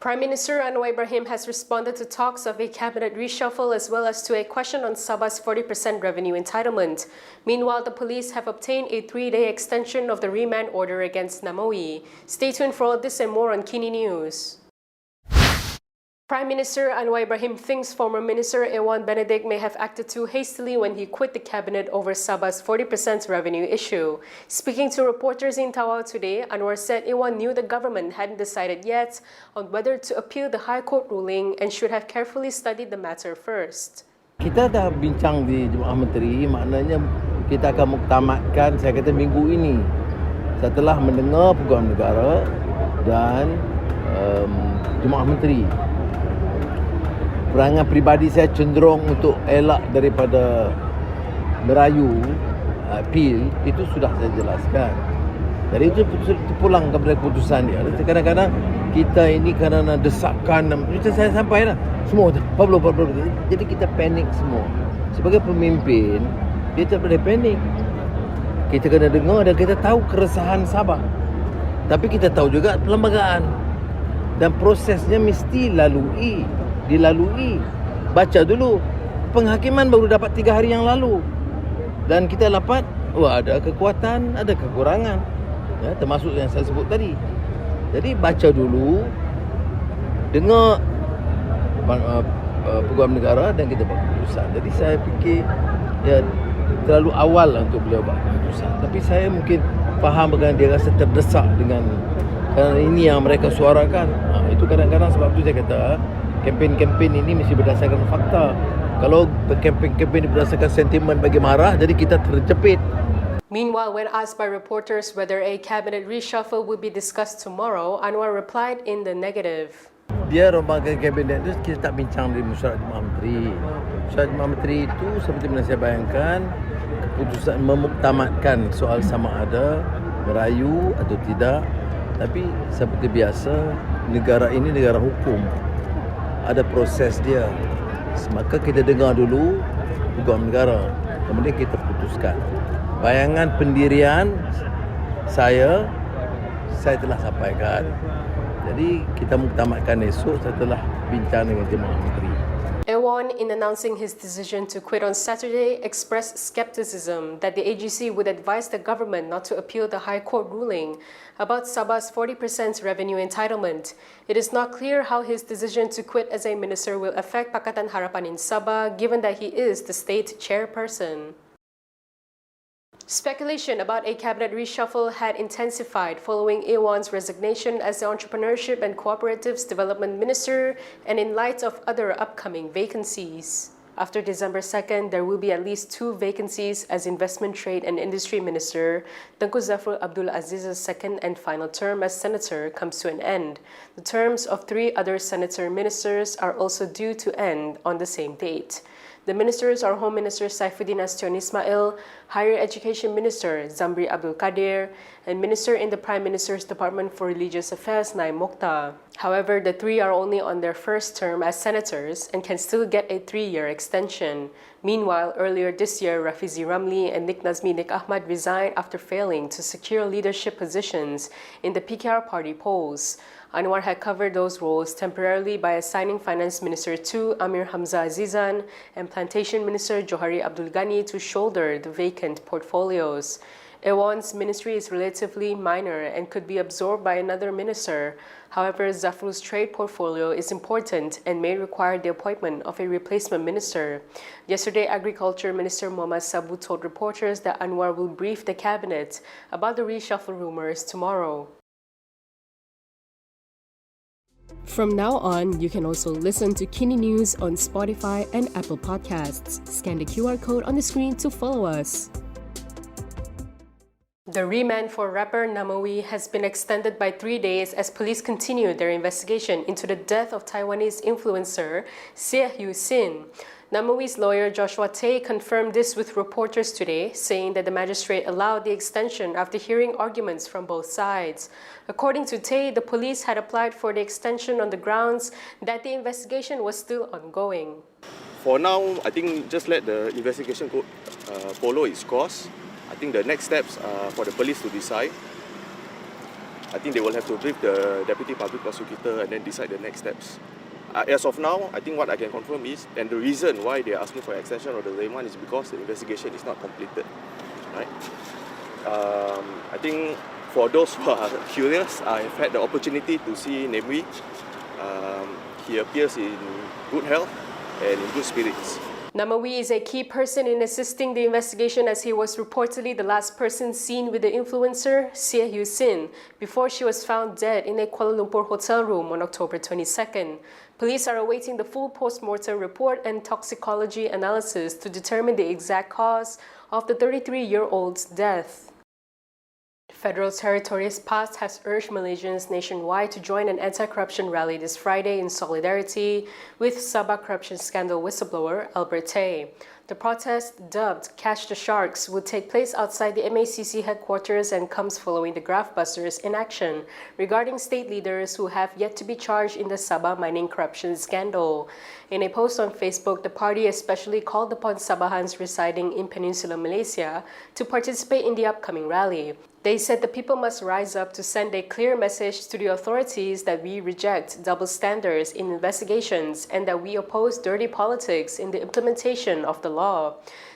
Prime Minister Anwar has responded to talks of a cabinet reshuffle as well as to a question on Sabah's 40% revenue entitlement. Meanwhile, the police have obtained a 3-day extension of the remand order against Namewee. Stay tuned for all this and more on Kinitv News. Prime Minister Anwar thinks former Minister Ewon may have acted too hastily when he quit the cabinet over Sabah's 40% revenue issue. Speaking to reporters in Tawau today, Anwar said Ewon knew the government hadn't decided yet on whether to appeal the High Court ruling and should have carefully studied the matter first. Kita dah bincang di Jemaah Menteri, maknanya kita akan muktamadkan, saya kata minggu ini, setelah mendengar Peguam Negara dan Jemaah Menteri. Perangai peribadi saya cenderung untuk elak daripada merayu appeal, itu sudah saya jelaskan. Jadi itu terpulang kepada keputusan dia. Kadang-kadang kita ini kerana desakan, macam saya sampai dah semua Pablo. Jadi kita panik semua. Sebagai pemimpin, dia tak boleh panik. Kita kena dengar dan kita tahu keresahan Sabah. Tapi kita tahu juga perlembagaan. Dan prosesnya mesti dilalui. Baca dulu. Penghakiman baru dapat 3 hari yang lalu. Dan kita dapat, ada kekuatan, ada kekurangan. Ya, termasuk yang saya sebut tadi. Jadi baca dulu, dengar Peguam Negara dan kita buat keputusan. Jadi saya fikir terlalu awal untuk beliau buat keputusan. Tapi saya mungkin faham dengan dia rasa terdesak dengan kerana ini yang mereka suarakan. Itu kadang-kadang sebab itu saya kata kempen-kempen ini mesti berdasarkan fakta. Kalau kempen-kempen ini berdasarkan sentimen bagi marah, jadi kita terjepit. Meanwhile, when asked by reporters whether a cabinet reshuffle would be discussed tomorrow, Anwar replied in the negative. Dia rombakan kabinet itu kita tak bincang di mesyuarat Jemaah Menteri. Mesyuarat Jemaah Menteri itu seperti mana saya bayangkan, keputusan memuktamadkan soal sama ada merayu atau tidak. Tapi seperti biasa, negara ini negara hukum. Ada proses dia. Maka kita dengar dulu Peguam Negara. Kemudian kita putuskan. Bayangan pendirian saya telah sampaikan. Jadi kita muktamadkan esok setelah bincang dengan Jemaah Menteri. Ewon, in announcing his decision to quit on Saturday, expressed skepticism that the AGC would advise the government not to appeal the High Court ruling about Sabah's 40% revenue entitlement. It is not clear how his decision to quit as a minister will affect Pakatan Harapan in Sabah, given that he is the state chairperson. Speculation about a cabinet reshuffle had intensified following Ewon's resignation as the Entrepreneurship and Cooperatives Development Minister and in light of other upcoming vacancies. After December 2nd, there will be at least 2 vacancies as Investment, Trade and Industry Minister. Tengku Zafrul Abdul Aziz's second and final term as Senator comes to an end. The terms of 3 other Senator ministers are also due to end on the same date. The ministers are Home Minister Saifuddin Astion Ismail, Higher Education Minister Zamri Abdul Kadir, and Minister in the Prime Minister's Department for Religious Affairs Naim Mokhtar. However, the 3 are only on their first term as senators and can still get a 3-year extension. Meanwhile, earlier this year, Rafizi Ramli and Nik Nazmi Nik Ahmad resigned after failing to secure leadership positions in the PKR party polls. Anwar had covered those roles temporarily by assigning Finance Minister to Amir Hamza Azizan and Plantation Minister Johari Abdul Ghani to shoulder the vacant portfolios. Ewon's ministry is relatively minor and could be absorbed by another minister. However, Zafrul's trade portfolio is important and may require the appointment of a replacement minister. Yesterday, Agriculture Minister Muhammad Sabu told reporters that Anwar will brief the cabinet about the reshuffle rumors tomorrow. From now on, you can also listen to Kinitv News on Spotify and Apple Podcasts. Scan the QR code on the screen to follow us. The remand for rapper Namewee has been extended by 3 days as police continue their investigation into the death of Taiwanese influencer Seah Yu-sin. Namewee's lawyer Joshua Tay confirmed this with reporters today, saying that the magistrate allowed the extension after hearing arguments from both sides. According to Tay, the police had applied for the extension on the grounds that the investigation was still ongoing. For now, I think just let the investigation follow its course. I think the next steps are for the police to decide. I think they will have to brief the Deputy Public Prosecutor and then decide the next steps. As of now, I think what I can confirm is, and the reason why they are asking for extension of the remand is because the investigation is not completed. Right? I think for those who are curious, I've had the opportunity to see Namewee. He appears in good health and in good spirits. Namewee is a key person in assisting the investigation as he was reportedly the last person seen with the influencer, Sia Hu Sin, before she was found dead in a Kuala Lumpur hotel room on October 22nd. Police are awaiting the full post-mortem report and toxicology analysis to determine the exact cause of the 33-year-old's death. Federal Territories PAS has urged Malaysians nationwide to join an anti-corruption rally this Friday in solidarity with Sabah corruption scandal whistleblower Albert Tay. The protest, dubbed Catch the Sharks, would take place outside the MACC headquarters and comes following the graft-busters in action regarding state leaders who have yet to be charged in the Sabah mining corruption scandal. In a post on Facebook, the party especially called upon Sabahans residing in Peninsular Malaysia to participate in the upcoming rally. They said the people must rise up to send a clear message to the authorities that we reject double standards in investigations and that we oppose dirty politics in the implementation of the law.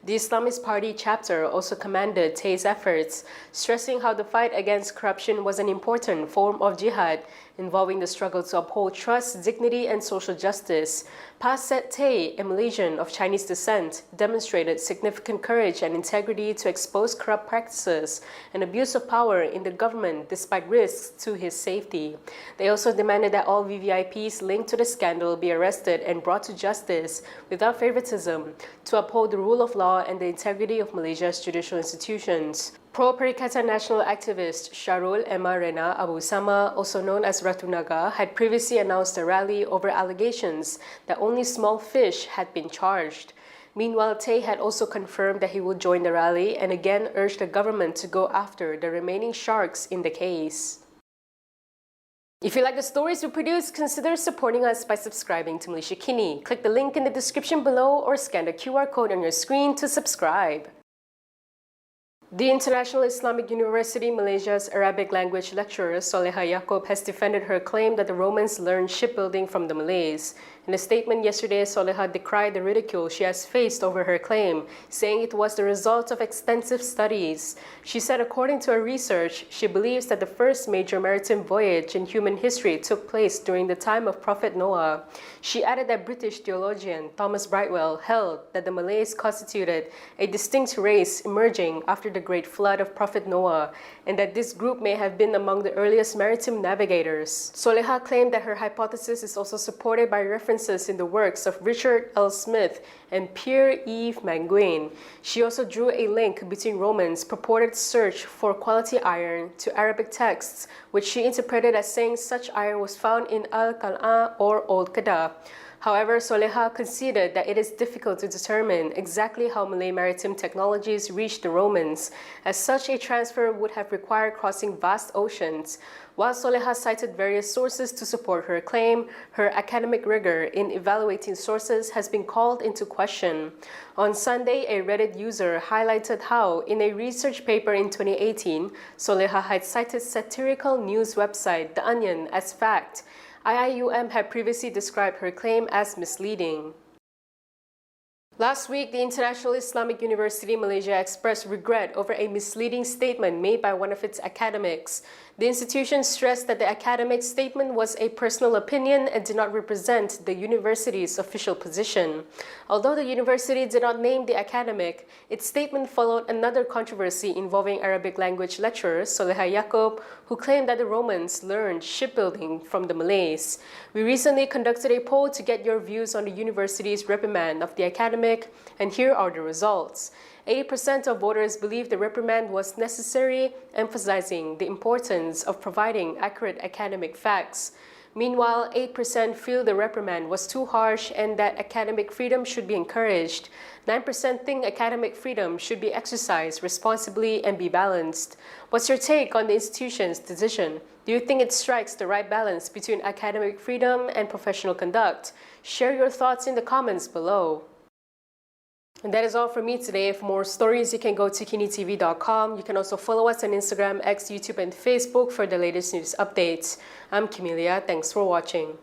The Islamist Party chapter also commended Tay's efforts, stressing how the fight against corruption was an important form of jihad, involving the struggle to uphold trust, dignity, and social justice. PAS said Tay, a Malaysian of Chinese descent, demonstrated significant courage and integrity to expose corrupt practices and abuse of power in the government despite risks to his safety. They also demanded that all VVIPs linked to the scandal be arrested and brought to justice without favoritism to uphold the rule of law and the integrity of Malaysia's judicial institutions. Pro-Perikatan national activist Sharul Emma Rena Abu Sama, also known as Ratu Naga, had previously announced a rally over allegations that only small fish had been charged. Meanwhile, Tay had also confirmed that he will join the rally and again urged the government to go after the remaining sharks in the case. If you like the stories we produce, consider supporting us by subscribing to Malaysia Kini. Click the link in the description below or scan the QR code on your screen to subscribe. The International Islamic University Malaysia's Arabic language lecturer Soleha Yaakob has defended her claim that the Romans learned shipbuilding from the Malays. In a statement yesterday, Soleha decried the ridicule she has faced over her claim, saying it was the result of extensive studies. She said according to her research, she believes that the first major maritime voyage in human history took place during the time of Prophet Noah. She added that British theologian Thomas Brightwell held that the Malays constituted a distinct race emerging after the great flood of Prophet Noah, and that this group may have been among the earliest maritime navigators. Soleha claimed that her hypothesis is also supported by references in the works of Richard L. Smith and Pierre-Yves Manguin. She also drew a link between Romans' purported search for quality iron to Arabic texts, which she interpreted as saying such iron was found in Al-Qal'a or Old Kedah. However, Soleha conceded that it is difficult to determine exactly how Malay maritime technologies reached the Romans, as such a transfer would have required crossing vast oceans. While Soleha cited various sources to support her claim, her academic rigor in evaluating sources has been called into question. On Sunday, a Reddit user highlighted how, in a research paper in 2018, Soleha had cited satirical news website The Onion as fact. IIUM had previously described her claim as misleading. Last week, the International Islamic University Malaysia expressed regret over a misleading statement made by one of its academics. The institution stressed that the academic statement was a personal opinion and did not represent the university's official position. Although the university did not name the academic, its statement followed another controversy involving Arabic language lecturer Soleha Yaakob, who claimed that the Romans learned shipbuilding from the Malays. We recently conducted a poll to get your views on the university's reprimand of the academic, and here are the results. 80% of voters believe the reprimand was necessary, emphasizing the importance of providing accurate academic facts. Meanwhile, 8% feel the reprimand was too harsh and that academic freedom should be encouraged. 9% think academic freedom should be exercised responsibly and be balanced. What's your take on the institution's decision? Do you think it strikes the right balance between academic freedom and professional conduct? Share your thoughts in the comments below. And that is all for me today. For more stories, you can go to Kinitv.com. You can also follow us on Instagram, X, YouTube, and Facebook for the latest news updates. I'm Camelia. Thanks for watching.